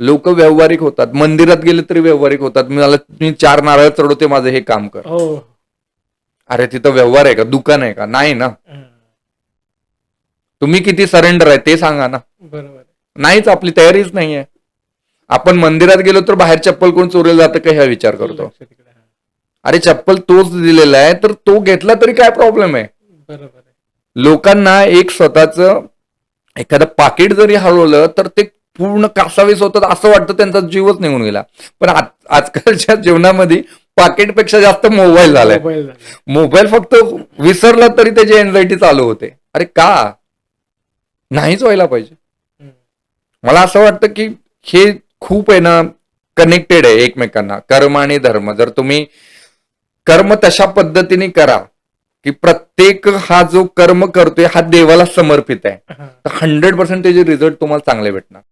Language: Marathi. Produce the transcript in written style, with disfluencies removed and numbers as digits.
लोक व्यावहारिक होतात, मंदिरात गेले तरी व्यावहारिक होतात. मी 4 नारळ चढवते, माझं हे काम कर. हो. अरे तिथं व्यवहार आहे का, दुकान आहे का? नाही ना. हं. तुम्ही किती सरेंडर आहे ते सांगा ना. बरोबर आहे. नाहीच, आपली तयारीच नाहीये. आपण मंदिरात गेलो तर बाहेर चप्पल कोण चोरीला जातं का ह्या विचार करतो. लक्ष तिकडे. हां. अरे चप्पल तोच दिलेला आहे, तर तो घेतला तरी काय प्रॉब्लेम आहे. बरोबर आहे. लोकांना एक स्वतःच एखादं पाकिट जरी हरवलं तर ते पूर्ण कासावीस होतात, असं वाटतं त्यांचा जीवच निघून गेला. पण आजकालच्या जीवनामध्ये पाकिटपेक्षा जास्त मोबाईल झालाय. मोबाईल झाला. मोबाईल फक्त विसरला तरी त्याची एन्झायटी चालू होते. अरे का? नाहीच व्हायला पाहिजे. हं. मला असं वाटतं की हे खूप आहे ना, कनेक्टेड आहे एकमेकांना, कर्म आणि धर्म. जर तुम्ही कर्म तशा पद्धतीने करा की प्रत्येक हा जो कर्म करतोय हा देवाला समर्पित आहे, हां. तर 100% त्याचे रिझल्ट तुम्हाला चांगले भेटणार.